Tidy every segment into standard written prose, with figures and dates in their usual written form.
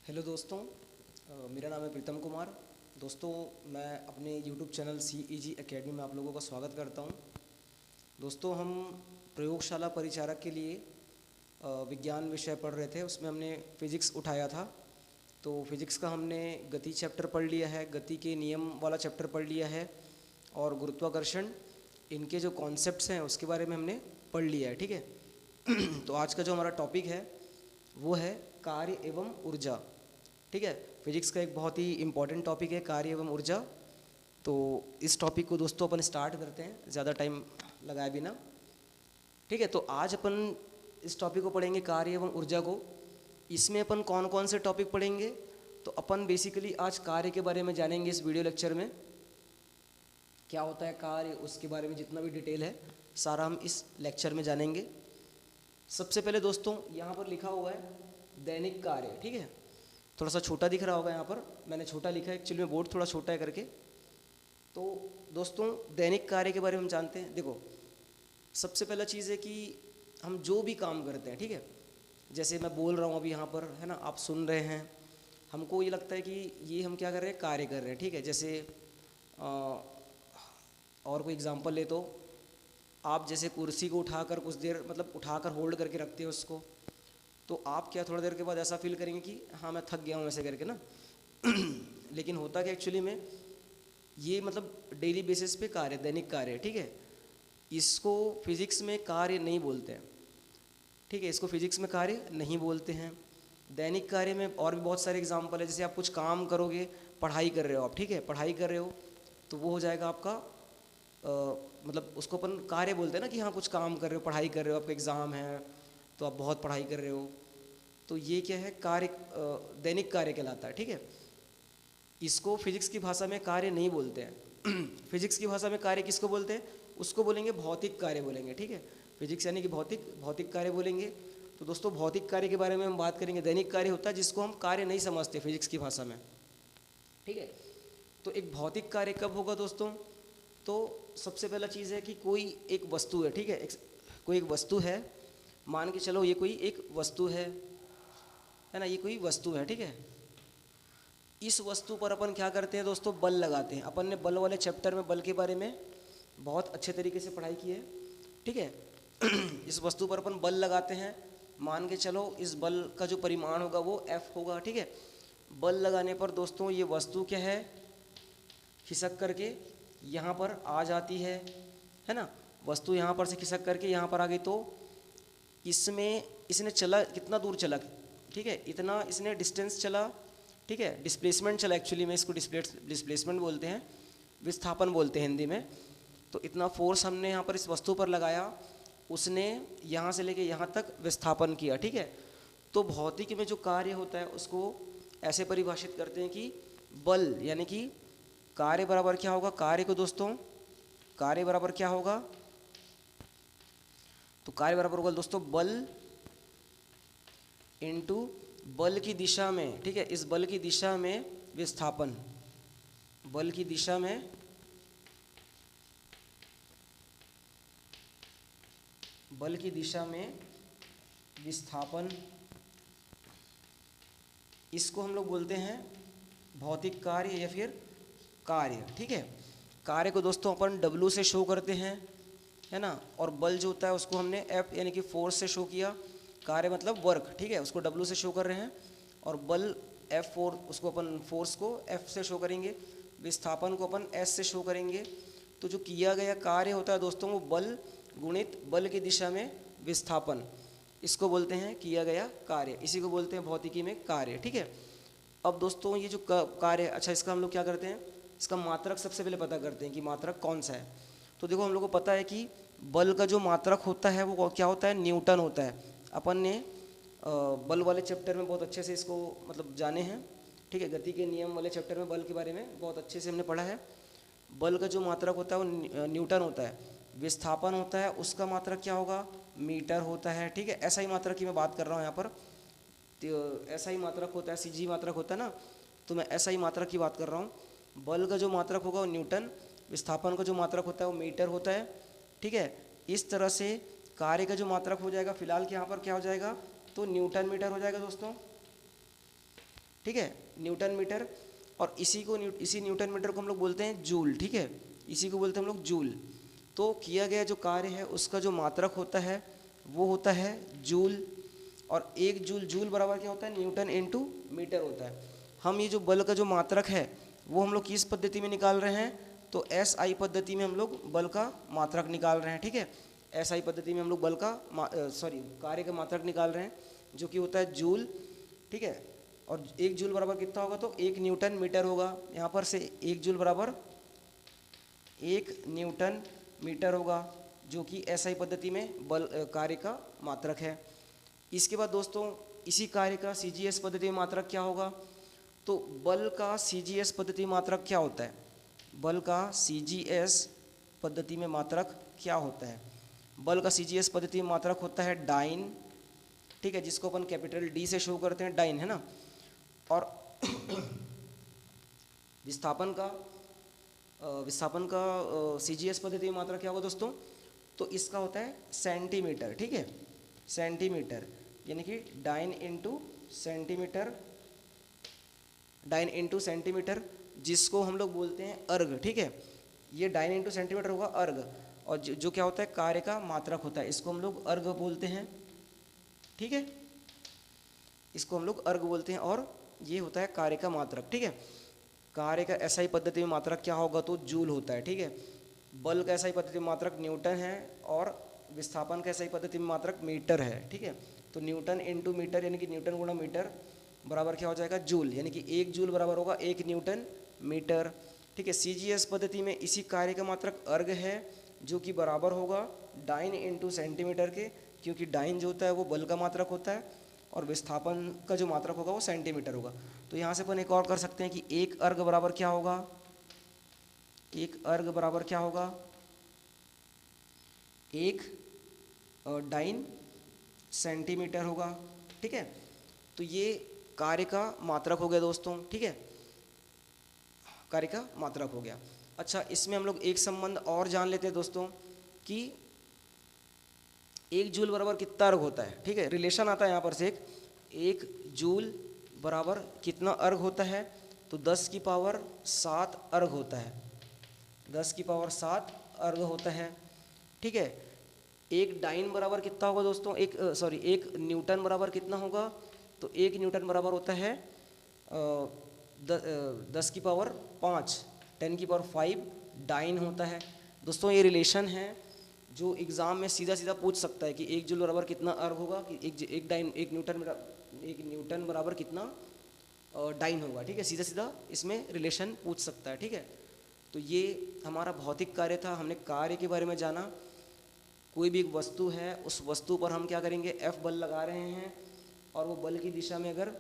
Hello दोस्तों, मेरा नाम है प्रीतम कुमार। दोस्तों, मैं अपने यूट्यूब चैनल CEG एकेडमी में आप लोगों का स्वागत करता हूं। दोस्तों, हम प्रयोगशाला परिचारक के लिए विज्ञान विषय पढ़ रहे थे। उसमें हमने फिज़िक्स उठाया था। तो फिज़िक्स का हमने गति चैप्टर पढ़ लिया है, गति के नियम वाला चैप्टर पढ़ लिया है, और गुरुत्वाकर्षण, इनके जो कॉन्सेप्ट्स हैं उसके बारे में हमने पढ़ लिया है। ठीक है। तो आज का जो हमारा टॉपिक है वो है कार्य एवं ऊर्जा। ठीक है। फिजिक्स का एक बहुत ही इम्पॉर्टेंट टॉपिक है कार्य एवं ऊर्जा। तो इस टॉपिक को दोस्तों अपन स्टार्ट करते हैं ज़्यादा टाइम लगाए बिना। ठीक है। तो आज अपन इस टॉपिक को पढ़ेंगे, कार्य एवं ऊर्जा को। इसमें अपन कौन कौन से टॉपिक पढ़ेंगे, तो अपन बेसिकली आज कार्य के बारे में जानेंगे। इस वीडियो लेक्चर में क्या होता है कार्य, उसके बारे में जितना भी डिटेल है सारा हम इस लेक्चर में जानेंगे। सबसे पहले दोस्तों यहाँ पर लिखा हुआ है दैनिक कार्य। ठीक है। थोड़ा सा छोटा दिख रहा होगा, यहाँ पर मैंने छोटा लिखा है, एक्चुअली में बोर्ड थोड़ा छोटा है करके। तो दोस्तों दैनिक कार्य के बारे में हम जानते हैं। देखो, सबसे पहला चीज़ है कि हम जो भी काम करते हैं, ठीक है, जैसे मैं बोल रहा हूँ अभी यहाँ पर, है ना, आप सुन रहे हैं, हमको ये लगता है कि ये हम क्या कर रहे हैं, कार्य कर रहे हैं। ठीक है। जैसे और कोई एग्जांपल ले तो आप जैसे कुर्सी को उठाकर कुछ देर, मतलब उठाकर होल्ड करके रखते हो उसको, तो आप क्या थोड़ा देर के बाद ऐसा फील करेंगे कि हाँ मैं थक गया हूँ ऐसे करके ना। लेकिन होता क्या एक्चुअली में, ये मतलब डेली बेसिस पे कार्य, दैनिक कार्य। ठीक है। इसको फिजिक्स में कार्य नहीं बोलते हैं। ठीक है। इसको फिजिक्स में कार्य नहीं बोलते हैं। दैनिक कार्य में और भी बहुत सारे एग्जाम्पल है। जैसे आप कुछ काम करोगे, पढ़ाई कर रहे हो आप, ठीक है, पढ़ाई कर रहे हो, तो वो हो जाएगा आपका मतलब उसको अपन कार्य बोलते हैं ना, कि हाँ कुछ काम कर रहे हो, पढ़ाई कर रहे हो, आपका एग्ज़ाम है तो आप बहुत पढ़ाई कर रहे हो, तो ये क्या है, कार्य, दैनिक कार्य कहलाता है। ठीक है। इसको फिजिक्स की भाषा में कार्य नहीं बोलते हैं। फिजिक्स की भाषा में कार्य किसको बोलते हैं, उसको बोलेंगे भौतिक कार्य बोलेंगे। ठीक है। फिजिक्स यानी कि भौतिक, भौतिक कार्य बोलेंगे। तो दोस्तों भौतिक कार्य के बारे में हम बात करेंगे। दैनिक कार्य होता है जिसको हम कार्य नहीं समझते फिजिक्स की भाषा में। ठीक है। तो एक भौतिक कार्य कब होगा दोस्तों, तो सबसे पहला चीज़ है कि कोई एक वस्तु है। ठीक है। कोई एक वस्तु है, मान के चलो ये कोई एक वस्तु है ना, ये कोई वस्तु है। ठीक है। इस वस्तु पर अपन क्या करते हैं दोस्तों, बल लगाते हैं। अपन ने बल वाले चैप्टर में बल के बारे में बहुत अच्छे तरीके से पढ़ाई की है। ठीक है। इस वस्तु पर अपन बल लगाते हैं। मान के चलो इस बल का जो परिमाण होगा वो F होगा। ठीक है। बल लगाने पर दोस्तों ये वस्तु क्या है, खिसक करके यहाँ पर आ जाती है ना। वस्तु यहाँ पर से खिसक करके यहाँ पर आ गई, तो इसमें इसने चला, कितना दूर चला, ठीक है, इतना इसने डिस्टेंस चला। ठीक है। डिस्प्लेसमेंट चला, एक्चुअली में इसको डिस्प्लेसमेंट बोलते हैं, विस्थापन बोलते हैं हिंदी में। तो इतना फोर्स हमने यहाँ पर इस वस्तु पर लगाया, उसने यहाँ से लेके यहाँ तक विस्थापन किया। ठीक है। तो भौतिकी में जो कार्य होता है उसको ऐसे परिभाषित करते हैं कि बल, यानी कि कार्य बराबर क्या होगा, कार्य को दोस्तों, कार्य बराबर क्या होगा, तो कार्य बराबर होगा दोस्तों बल इनटू बल की दिशा में। ठीक है। इस बल की दिशा में विस्थापन, बल की दिशा में बल की दिशा में विस्थापन, इसको हम लोग बोलते हैं भौतिक कार्य या फिर कार्य। ठीक है। कार्य को दोस्तों अपन W से शो करते हैं, है ना, और बल जो होता है उसको हमने F यानी कि फोर्स से शो किया। कार्य मतलब वर्क। ठीक है। उसको W से शो कर रहे हैं, और बल F4, उसको अपन फोर्स को F से शो करेंगे, विस्थापन को अपन S से शो करेंगे। तो जो किया गया कार्य होता है दोस्तों वो बल गुणित बल की दिशा में विस्थापन, इसको बोलते हैं किया गया कार्य। इसी को बोलते हैं भौतिकी में कार्य। ठीक है। अब दोस्तों ये जो कार्य, अच्छा इसका हम लोग क्या करते हैं, इसका मात्रक सबसे पहले पता करते हैं कि मात्रक कौन सा है। तो देखो हम लोग को पता है कि बल का जो मात्रक होता है वो क्या होता है, न्यूटन होता है। अपन ने बल वाले चैप्टर में बहुत अच्छे से इसको मतलब जाने हैं। ठीक है। गति के नियम वाले चैप्टर में बल के बारे में बहुत अच्छे से हमने पढ़ा है। बल का जो मात्रक होता है वो न्यूटन होता है। विस्थापन होता है, उसका मात्रक क्या होगा, मीटर होता है। ठीक है। ऐसा ही मात्रक की मैं बात कर रहा हूँ यहाँ पर, तो ऐसा ही मात्रक होता है, CG मात्रक होता है ना, तो मैं ऐसा ही मात्रक की बात कर रहा हूँ। बल का जो मात्रक होगा वो न्यूटन, विस्थापन का जो मात्रक होता है वो मीटर होता है। ठीक है। इस तरह से कार्य का जो मात्रक हो जाएगा, फिलहाल के यहाँ पर क्या हो जाएगा, तो न्यूटन मीटर हो जाएगा दोस्तों। ठीक है, न्यूटन मीटर। और इसी न्यूटन मीटर को हम लोग बोलते हैं जूल, ठीक है, इसी को बोलते हैं हम लोग जूल। तो किया गया जो कार्य है उसका जो मात्रक होता है वो होता है जूल। और एक जूल बराबर क्या होता है, न्यूटन इनटू मीटर होता है। हम ये जो बल का जो मात्रक है वो हम लोग किस पद्धति में निकाल रहे हैं, तो SI पद्धति में हम लोग बल का मात्रक निकाल रहे हैं, ठीक है। SI पद्धति में हम लोग बल का कार्य का मात्रक निकाल रहे हैं जो कि होता है जूल, ठीक है। और एक जूल बराबर कितना होगा, तो 1 न्यूटन मीटर होगा। यहाँ पर से 1 जूल बराबर 1 न्यूटन मीटर होगा, जो कि SI पद्धति में बल कार्य का मात्रक है। इसके बाद दोस्तों इसी कार्य का CGS पद्धति में मात्रक क्या होगा, तो बल का CGS पद्धति में मात्रक क्या होता है, बल का CGS पद्धति में मात्रक क्या होता है, बल का CGS पद्धति में मात्रक होता है डाइन, ठीक है, जिसको अपन कैपिटल D से शो करते हैं, डाइन, है ना। और विस्थापन का CGS पद्धति में मात्रक क्या होगा दोस्तों, तो इसका होता है सेंटीमीटर, ठीक है, सेंटीमीटर, यानी कि डाइन इंटू सेंटीमीटर, जिसको हम लोग बोलते हैं अर्ग, ठीक है। ये डाइन इंटू सेंटीमीटर होगा अर्ग, और जो क्या होता है कार्य का मात्रक होता है, इसको हम लोग अर्ग बोलते हैं, ठीक है, इसको हम लोग अर्ग बोलते हैं। और ये होता है कार्य का मात्रक, ठीक है। कार्य का SI पद्धति में मात्रक क्या होगा, तो जूल होता है, ठीक है। बल का SI पद्धति में मात्रक न्यूटन है और विस्थापन का SI पद्धति में मात्रक मीटर है, ठीक है। तो न्यूटन इंटू मीटर यानी कि न्यूटन गुणा मीटर बराबर क्या हो जाएगा, जूल, यानी कि 1 जूल बराबर होगा 1 न्यूटन मीटर, ठीक है। CGS पद्धति में इसी कार्य का मात्रक अर्ग है, जो कि बराबर होगा डाइन इंटू सेंटीमीटर के, क्योंकि डाइन जो होता है वो बल का मात्रक होता है और विस्थापन का जो मात्रक होगा वो सेंटीमीटर होगा। तो यहाँ से अपन एक और कर सकते हैं कि एक अर्ग बराबर क्या होगा, एक अर्ग बराबर क्या होगा, एक डाइन सेंटीमीटर होगा, ठीक है। तो ये कार्य का मात्रक हो गया दोस्तों, ठीक है, कार्य का मात्रक हो गया। अच्छा, इसमें हम लोग एक संबंध और जान लेते हैं दोस्तों कि 1 जूल बराबर कितना अर्ग होता है, ठीक है। रिलेशन आता है यहाँ पर से एक जूल बराबर कितना अर्ग होता है, तो 10 की पावर 7 अर्ग होता है, 10 की पावर 7 अर्ग होता है, ठीक है। एक डाइन बराबर कितना होगा दोस्तों, एक न्यूटन बराबर कितना होगा, तो 1 न्यूटन बराबर होता है 10 की पावर 5, 10 की पावर 5 डाइन होता है। दोस्तों ये रिलेशन है जो एग्ज़ाम में सीधा सीधा पूछ सकता है कि 1 जूल बराबर कितना अर्ग होगा, कि एक न्यूटन बराबर कितना डाइन होगा, ठीक है, सीधा सीधा इसमें रिलेशन पूछ सकता है, ठीक है। तो ये हमारा भौतिक कार्य था, हमने कार्य के बारे में जाना। कोई भी एक वस्तु है, उस वस्तु पर हम क्या करेंगे, F बल लगा रहे हैं, और वो बल की दिशा में अगर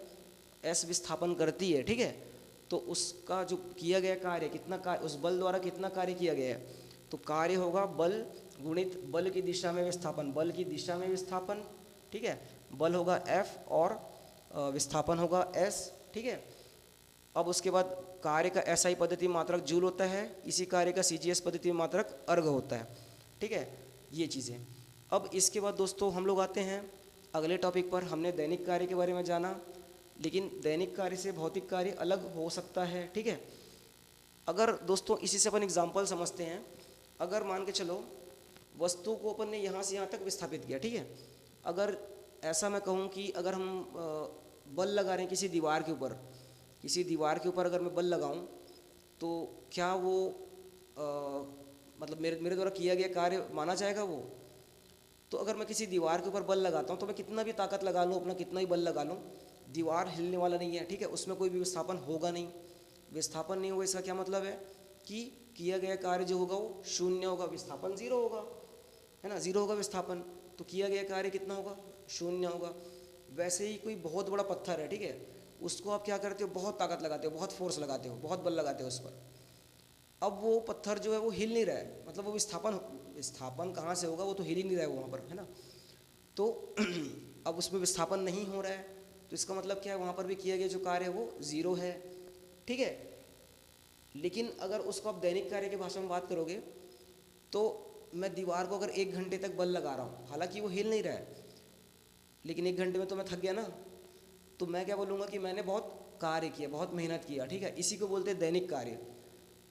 S विस्थापन करती है, ठीक है, तो उसका जो किया गया कार्य कितना कार्य, उस बल द्वारा कितना कार्य किया गया है, तो कार्य होगा बल गुणित बल की दिशा में विस्थापन, बल की दिशा में विस्थापन, ठीक है, बल होगा F और विस्थापन होगा S, ठीक है। अब उसके बाद कार्य का SI पद्धति मात्रक जूल होता है, इसी कार्य का CGS पद्धति मात्रक अर्ग होता है, ठीक है, ये चीज़ें। अब इसके बाद दोस्तों हम लोग आते हैं अगले टॉपिक पर। हमने दैनिक कार्य के बारे में जाना, लेकिन दैनिक कार्य से भौतिक कार्य अलग हो सकता है, ठीक है। अगर दोस्तों इसी से अपन एग्जाम्पल समझते हैं, अगर मान के चलो वस्तु को अपन ने यहाँ से यहाँ तक विस्थापित किया, ठीक है। अगर ऐसा मैं कहूँ कि अगर हम बल लगा रहे हैं किसी दीवार के ऊपर अगर मैं बल लगाऊं, तो क्या वो मतलब मेरे द्वारा किया गया कार्य माना जाएगा वो? तो अगर मैं किसी दीवार के ऊपर बल लगाता हूं, तो मैं कितना भी ताकत लगा लूं, अपना कितना ही बल लगा लूं, दीवार हिलने वाला नहीं है, ठीक है, उसमें कोई भी विस्थापन होगा नहीं। विस्थापन नहीं होगा, इसका क्या मतलब है कि किया गया कार्य जो होगा वो शून्य होगा, विस्थापन जीरो होगा, है ना, जीरो होगा विस्थापन, तो किया गया कार्य कितना होगा, शून्य होगा। वैसे ही कोई बहुत बड़ा पत्थर है, ठीक है, उसको आप क्या करते हो, बहुत ताकत लगाते हो, बहुत फोर्स लगाते हो, बहुत बल लगाते हो उस पर। अब वो पत्थर जो है वो हिल नहीं रहा है, मतलब वो विस्थापन कहाँ से होगा, वो तो हिल ही नहीं रहा है वहाँ पर, है ना। तो अब उसमें विस्थापन नहीं हो रहा है, तो इसका मतलब क्या है, वहाँ पर भी किया गया जो कार्य है वो ज़ीरो है, ठीक है। लेकिन अगर उसको आप दैनिक कार्य की भाषा में बात करोगे, तो मैं दीवार को अगर 1 घंटे तक बल लगा रहा हूँ, हालांकि वो हिल नहीं रहा है, लेकिन 1 घंटे में तो मैं थक गया ना, तो मैं क्या बोलूँगा कि मैंने बहुत कार्य किया, बहुत मेहनत किया, ठीक है, इसी को बोलते हैं दैनिक कार्य,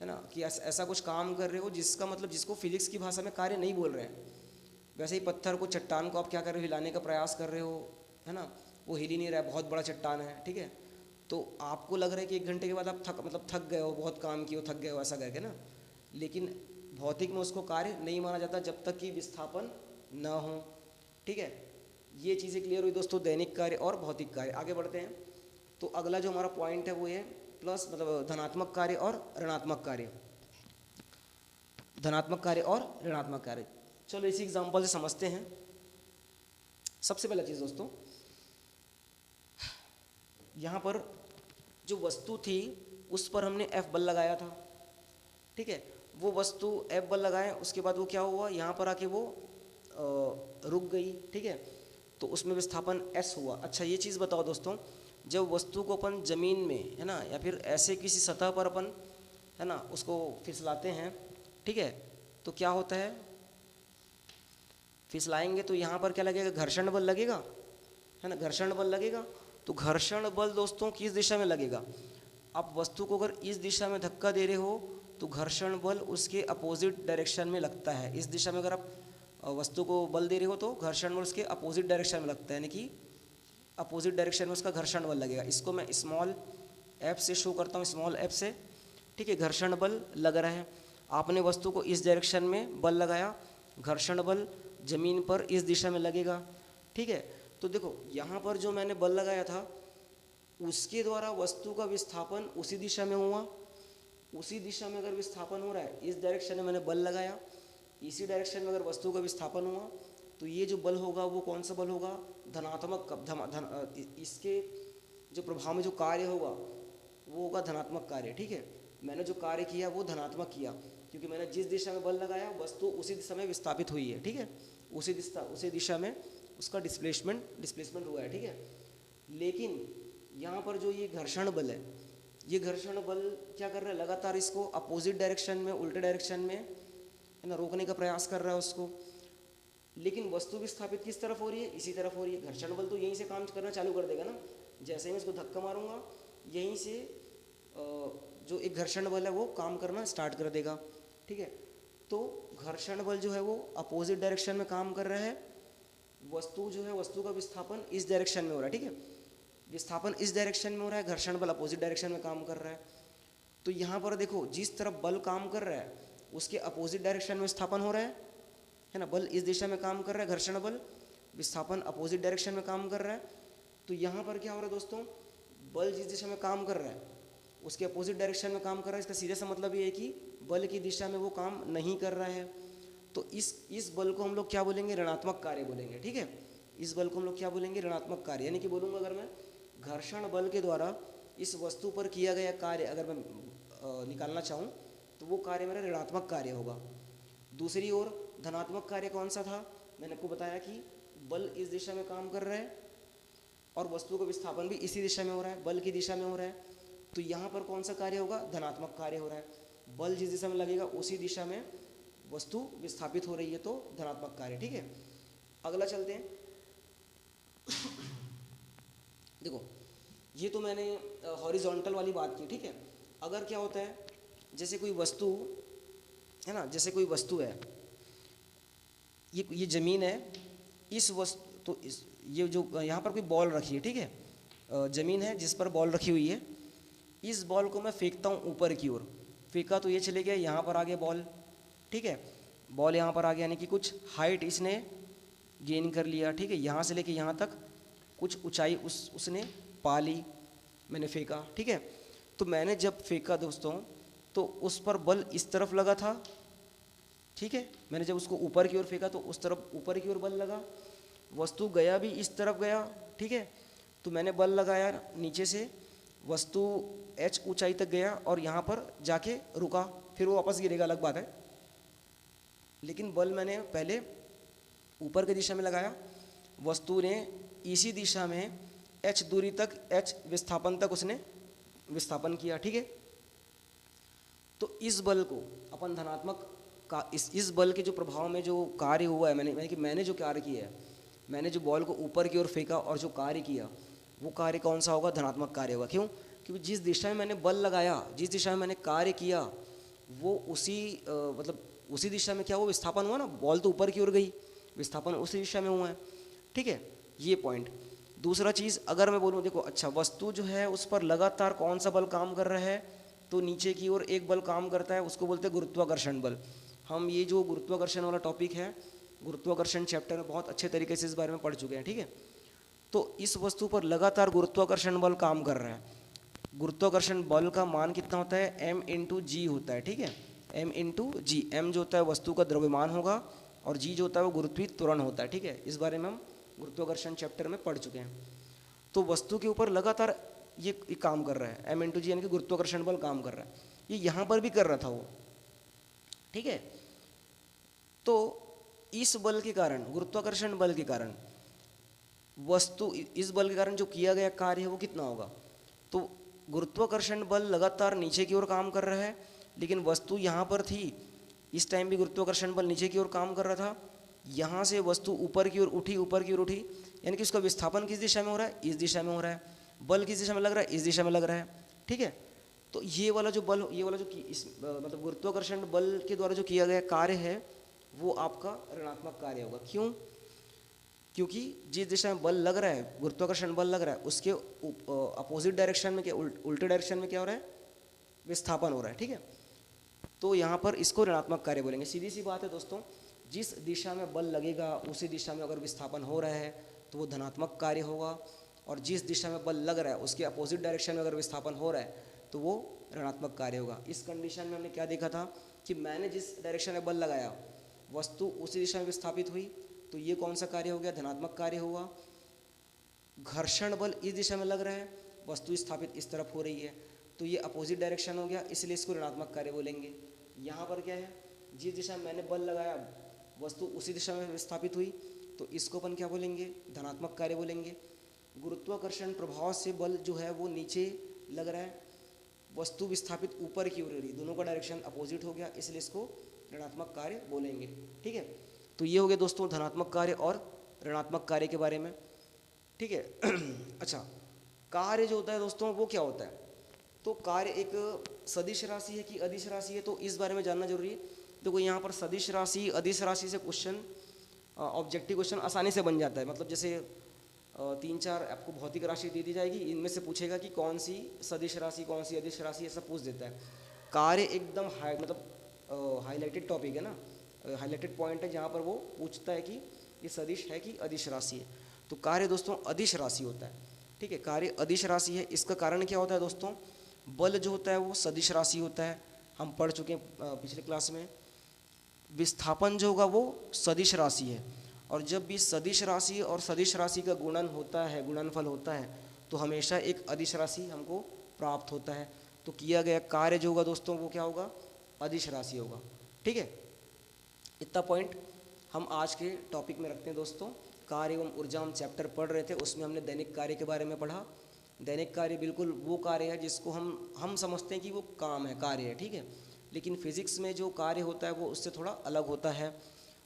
है ना, कि ऐसा कुछ काम कर रहे हो जिसका मतलब जिसको फिजिक्स की भाषा में कार्य नहीं बोल रहे हैं। वैसे ही पत्थर को, चट्टान को आप क्या कर रहे हो, हिलाने का प्रयास कर रहे हो, है ना, वो हिल ही नहीं रहा है, बहुत बड़ा चट्टान है, ठीक है, तो आपको लग रहा है कि 1 घंटे के बाद आप थक गए हो, बहुत काम किए हो, थक गए हो, ऐसा करके ना, लेकिन भौतिक में उसको कार्य नहीं माना जाता जब तक कि विस्थापन न हो, ठीक है। ये चीज़ें क्लियर हुई दोस्तों, दैनिक कार्य और भौतिक कार्य। आगे बढ़ते हैं। तो अगला जो हमारा पॉइंट है वो ये प्लस मतलब धनात्मक कार्य और ऋणात्मक कार्य, धनात्मक कार्य और ऋणात्मक कार्य। चलो इसी एग्जांपल से समझते हैं। सबसे पहला चीज़ दोस्तों, यहाँ पर जो वस्तु थी उस पर हमने F बल लगाया था, ठीक है, वो वस्तु F बल लगाए, उसके बाद वो क्या हुआ, यहाँ पर आके वो रुक गई, ठीक है, तो उसमें विस्थापन S हुआ। अच्छा ये चीज़ बताओ दोस्तों, जब वस्तु को अपन ज़मीन में, है ना, या फिर ऐसे किसी सतह पर अपन, है ना, उसको फिसलाते हैं, ठीक है, तो क्या होता है, फिसलाएंगे तो यहाँ पर क्या लगेगा, घर्षण बल लगेगा, है ना, घर्षण बल लगेगा। तो घर्षण बल दोस्तों किस दिशा में लगेगा, आप वस्तु को अगर इस दिशा में धक्का दे रहे हो तो घर्षण बल उसके अपोजिट डायरेक्शन में लगता है। इस दिशा में अगर आप वस्तु को बल दे रहे हो तो घर्षण बल उसके अपोजिट डायरेक्शन में लगता है, यानी कि अपोजिट डायरेक्शन में उसका घर्षण बल लगेगा। इसको मैं स्मॉल एफ से शो करता हूँ, स्मॉल एफ से, ठीक है, घर्षण बल लग रहा है। आपने वस्तु को इस डायरेक्शन में बल लगाया, घर्षण बल जमीन पर इस दिशा में लगेगा, ठीक है। तो देखो यहाँ पर जो मैंने बल लगाया था उसके द्वारा वस्तु का विस्थापन उसी दिशा में हुआ, उसी दिशा में अगर विस्थापन हो रहा है, इस डायरेक्शन में मैंने बल लगाया, इसी डायरेक्शन में अगर वस्तु का विस्थापन हुआ तो ये जो बल होगा वो कौन सा बल होगा, धनात्मक, इसके जो प्रभाव में जो कार्य होगा वो होगा धनात्मक कार्य, ठीक है। मैंने जो कार्य किया वो धनात्मक किया, क्योंकि मैंने जिस दिशा में बल लगाया वस्तु उसी दिशा में विस्थापित हुई है, ठीक है, उसी दिशा में उसका डिस्प्लेसमेंट हुआ है, ठीक है। लेकिन यहाँ पर जो ये घर्षण बल है, ये घर्षण बल क्या कर रहा है, लगातार इसको अपोजिट डायरेक्शन में, उल्टे डायरेक्शन में, है ना, रोकने का प्रयास कर रहा है उसको। लेकिन वस्तु विस्थापित किस तरफ हो रही है, इसी तरफ हो रही है। घर्षण बल तो यहीं से काम करना चालू कर देगा ना, जैसे ही मैं इसको धक्का मारूंगा यहीं से जो एक घर्षण बल है वो काम करना स्टार्ट कर देगा, ठीक है। तो घर्षण बल जो है वो अपोजिट डायरेक्शन में काम कर रहा है, वस्तु जो है, वस्तु का विस्थापन इस डायरेक्शन में हो रहा है, ठीक है, विस्थापन इस डायरेक्शन में हो रहा है, घर्षण बल अपोजिट डायरेक्शन में काम कर रहा है। तो यहाँ पर देखो जिस तरफ बल काम कर रहा है उसके अपोजिट डायरेक्शन में विस्थापन हो रहा है ना, बल इस दिशा में काम कर रहा है, घर्षण बल, विस्थापन अपोजिट डायरेक्शन में काम कर रहा है। तो यहाँ पर क्या हो रहा है दोस्तों, बल जिस दिशा में काम कर रहा है उसके अपोजिट डायरेक्शन में काम कर रहा है। इसका सीधा सा मतलब ये है कि बल की दिशा में वो काम नहीं कर रहा है। तो इस बल को हम लोग क्या बोलेंगे, ऋणात्मक कार्य बोलेंगे, ठीक है। इस बल को हम लोग क्या बोलेंगे, ऋणात्मक कार्य। यानी कि बोलूँगा अगर मैं घर्षण बल के द्वारा इस वस्तु पर किया गया कार्य अगर मैं निकालना चाहूँ तो वो कार्य मेरा ऋणात्मक कार्य होगा। दूसरी ओर धनात्मक कार्य कौन सा था, मैंने आपको बताया कि बल इस दिशा में काम कर रहा है और वस्तु का विस्थापन भी इसी दिशा में हो रहा है, बल की दिशा में हो रहा है। तो यहाँ पर कौन सा कार्य होगा, धनात्मक कार्य हो रहा है। बल जिस दिशा में लगेगा उसी दिशा में वस्तु विस्थापित हो रही है, तो धनात्मक कार्य, ठीक है। अगला चलते हैं। देखो ये तो मैंने हॉरिजॉन्टल वाली बात की, ठीक है। अगर क्या होता है, जैसे कोई वस्तु है ना, जैसे कोई वस्तु है, ये ज़मीन है, इस वस्तु तो ये जो यहाँ पर कोई बॉल रखी है, ठीक है, ज़मीन है जिस पर बॉल रखी हुई है, इस बॉल को मैं फेंकता हूँ ऊपर की ओर, फेंका तो ये चले गया, यहाँ पर आ गया बॉल, ठीक है, बॉल यहाँ पर आ गया, यानी कि कुछ हाइट इसने गेन कर लिया, ठीक है, यहाँ से लेके यहाँ तक कुछ ऊंचाई उसने पा ली, मैंने फेंका, ठीक है। तो मैंने जब फेंका दोस्तों तो उस पर बल इस तरफ लगा था, ठीक है, मैंने जब उसको ऊपर की ओर फेंका तो उस तरफ ऊपर की ओर बल लगा, वस्तु गया भी इस तरफ गया, ठीक है, तो मैंने बल लगाया नीचे से, वस्तु h ऊंचाई तक गया और यहाँ पर जाके रुका, फिर वो वापस गिरेगा, अलग बात है। लेकिन बल मैंने पहले ऊपर की दिशा में लगाया, वस्तु ने इसी दिशा में h दूरी तक, h विस्थापन तक उसने विस्थापन किया, ठीक है। तो इस बल को अपन धनात्मक का इस बल के जो प्रभाव में जो कार्य हुआ है, मैंने जो कार्य किया है, मैंने जो बॉल को ऊपर की ओर फेंका और जो कार्य किया वो कार्य कौन सा होगा, धनात्मक कार्य होगा। क्यों, क्योंकि जिस दिशा में मैंने बल लगाया, जिस दिशा में मैंने कार्य किया, वो उसी मतलब उसी दिशा में क्या हुआ, विस्थापन हुआ ना। बॉल तो ऊपर की ओर गई, विस्थापन उसी दिशा में हुआ है, ठीक है, ये पॉइंट। दूसरा चीज़ अगर मैं बोलूँ, देखो अच्छा वस्तु जो है उस पर लगातार कौन सा बल काम कर रहा है, तो नीचे की ओर एक बल काम करता है, उसको बोलते हैं गुरुत्वाकर्षण बल। हम ये जो गुरुत्वाकर्षण वाला टॉपिक है, गुरुत्वाकर्षण चैप्टर में बहुत अच्छे तरीके से इस बारे में पढ़ चुके हैं, ठीक है। तो इस वस्तु पर लगातार गुरुत्वाकर्षण बल काम कर रहा है। गुरुत्वाकर्षण बल का मान कितना होता है, m/g होता है, ठीक है, m/g। m जो होता है वस्तु का द्रव्यमान होगा, और g जो होता है वो गुरुत्वीय त्वरण होता है, ठीक है। इस बारे में हम गुरुत्वाकर्षण चैप्टर में पढ़ चुके हैं। तो वस्तु के ऊपर लगातार ये काम कर रहा है, m/g यानी कि गुरुत्वाकर्षण बल काम कर रहा है। ये यहाँ पर भी कर रहा था वो, ठीक है। तो इस बल के कारण, गुरुत्वाकर्षण बल के कारण वस्तु, इस बल के कारण जो किया गया कार्य है वो कितना होगा, तो गुरुत्वाकर्षण बल लगातार नीचे की ओर काम कर रहा है, लेकिन वस्तु यहाँ पर थी, इस टाइम भी गुरुत्वाकर्षण बल नीचे की ओर काम कर रहा था। यहाँ से वस्तु ऊपर की ओर उठी, ऊपर की ओर उठी, यानी कि उसका विस्थापन किस दिशा में हो रहा है, इस दिशा में हो रहा है। बल किस दिशा में लग रहा है, इस दिशा में लग रहा है, ठीक है। तो ये वाला जो बल, ये वाला जो इस मतलब गुरुत्वाकर्षण बल के द्वारा जो किया गया कार्य है वो आपका ऋणात्मक कार्य होगा। क्यों, क्योंकि जिस दिशा में बल लग रहा है, गुरुत्वाकर्षण बल लग रहा है, उसके अपोजिट डायरेक्शन में क्या, उल्टे डायरेक्शन में क्या हो रहा है, विस्थापन हो रहा है, ठीक है। तो यहाँ पर इसको ऋणात्मक कार्य बोलेंगे। सीधी सी बात है दोस्तों, जिस दिशा में बल लगेगा उसी दिशा में अगर विस्थापन हो रहा है तो वो धनात्मक कार्य होगा, और जिस दिशा में बल लग रहा है उसके अपोजिट डायरेक्शन में अगर विस्थापन हो रहा है तो वो ऋणात्मक कार्य होगा। इस कंडीशन में हमने क्या देखा था कि मैंने जिस डायरेक्शन में बल लगाया वस्तु उसी दिशा में विस्थापित हुई, तो ये कौन सा कार्य हो गया, धनात्मक कार्य हुआ। घर्षण बल इस दिशा में लग रहा है, वस्तु स्थापित इस तरफ हो रही है, तो ये अपोजिट डायरेक्शन हो गया, इसलिए इसको ऋणात्मक कार्य बोलेंगे। यहाँ पर क्या है, जिस दिशा में मैंने बल लगाया वस्तु उसी दिशा में विस्थापित हुई, तो इसको अपन क्या बोलेंगे, धनात्मक कार्य बोलेंगे। गुरुत्वाकर्षण प्रभाव से बल जो है वो नीचे लग रहा है, वस्तु विस्थापित ऊपर की ओर रही, दोनों का डायरेक्शन अपोजिट हो गया, इसलिए इसको ऋणात्मक कार्य बोलेंगे, ठीक है। तो ये हो गया दोस्तों धनात्मक कार्य और ऋणात्मक कार्य के बारे में, ठीक है। अच्छा, कार्य जो होता है दोस्तों वो क्या होता है, तो कार्य एक सदिश राशि है कि अदिश राशि है, तो इस बारे में जानना जरूरी है। देखो यहाँ पर सदिश राशि, अदिश राशि से क्वेश्चन, ऑब्जेक्टिव क्वेश्चन आसानी से बन जाता है। मतलब जैसे 3-4 आपको भौतिक राशि दे दी जाएगी, इनमें से पूछेगा कि कौन सी सदिश राशि कौन सी अदिश राशि, ऐसा पूछ देता है। कार्य एकदम मतलब हाईलाइटेड टॉपिक है ना, हाईलाइटेड पॉइंट है जहाँ पर वो पूछता है कि ये सदिश है कि अदिश राशि है। तो कार्य दोस्तों अदिश राशि होता है, ठीक है, कार्य अदिश राशि है। इसका कारण क्या होता है दोस्तों, बल जो होता है वो सदिश राशि होता है, हम पढ़ चुके हैं पिछले क्लास में। विस्थापन जो होगा वो सदिश राशि है, और जब भी सदिश राशि और सदिश राशि का गुणन होता है, गुणनफल होता है, तो हमेशा एक अदिश राशि हमको प्राप्त होता है। तो किया गया कार्य जो होगा दोस्तों वो क्या होगा, अदिश राशि होगा, ठीक है। इतना पॉइंट हम आज के टॉपिक में रखते हैं दोस्तों। कार्य एवं ऊर्जा हम चैप्टर पढ़ रहे थे, उसमें हमने दैनिक कार्य के बारे में पढ़ा। दैनिक कार्य बिल्कुल वो कार्य है जिसको हम समझते हैं कि वो काम है, कार्य है, ठीक है। लेकिन फिजिक्स में जो कार्य होता है वो उससे थोड़ा अलग होता है।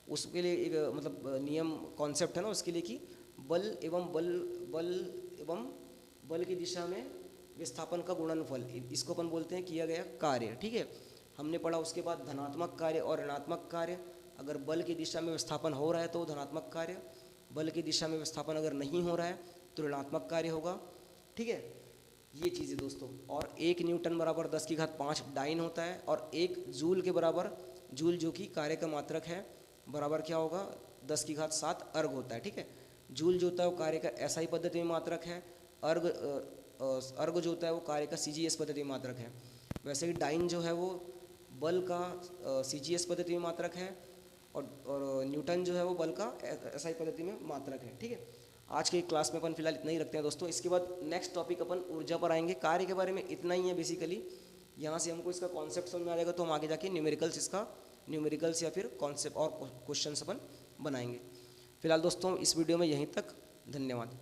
उसके लिए एक मतलब नियम कॉन्सेप्ट है ना उसके लिए कि बल एवं बल की दिशा में विस्थापन का गुणनफल, इसको अपन बोलते हैं किया गया कार्य, ठीक है, हमने पढ़ा। उसके बाद धनात्मक कार्य और ऋणात्मक कार्य। अगर बल की दिशा में विस्थापन हो रहा है तो धनात्मक कार्य, बल की दिशा में विस्थापन अगर नहीं हो रहा है तो ऋणात्मक कार्य होगा, ठीक है। ये चीज़ है दोस्तों। और 1 न्यूटन बराबर 10⁵ डाइन होता है, और 1 जूल के बराबर, जूल जो कि कार्य का मात्रक है, बराबर क्या होगा 10�7 अर्ग होता है, ठीक है। जूल जो होता है वो कार्य का एसआई पद्धति में मात्रक है, अर्ग जो होता है वो कार्य का सीजीएस पद्धति में मात्रक है। वैसे ही डाइन जो है वो बल का सीजीएस पद्धति में मात्रक है, और न्यूटन जो है वो बल का एसआई पद्धति में मात्रक है, ठीक है। आज के क्लास में अपन फिलहाल इतना ही रखते हैं दोस्तों। इसके बाद नेक्स्ट टॉपिक अपन ऊर्जा पर आएंगे। कार्य के बारे में इतना ही है बेसिकली, यहाँ से हमको इसका कॉन्सेप्ट समझ में आ जाएगा तो हम आगे जाके न्यूमेरिकल्स या फिर कॉन्सेप्ट और क्वेश्चन अपन बनाएंगे। फिलहाल दोस्तों इस वीडियो में यहीं तक, धन्यवाद।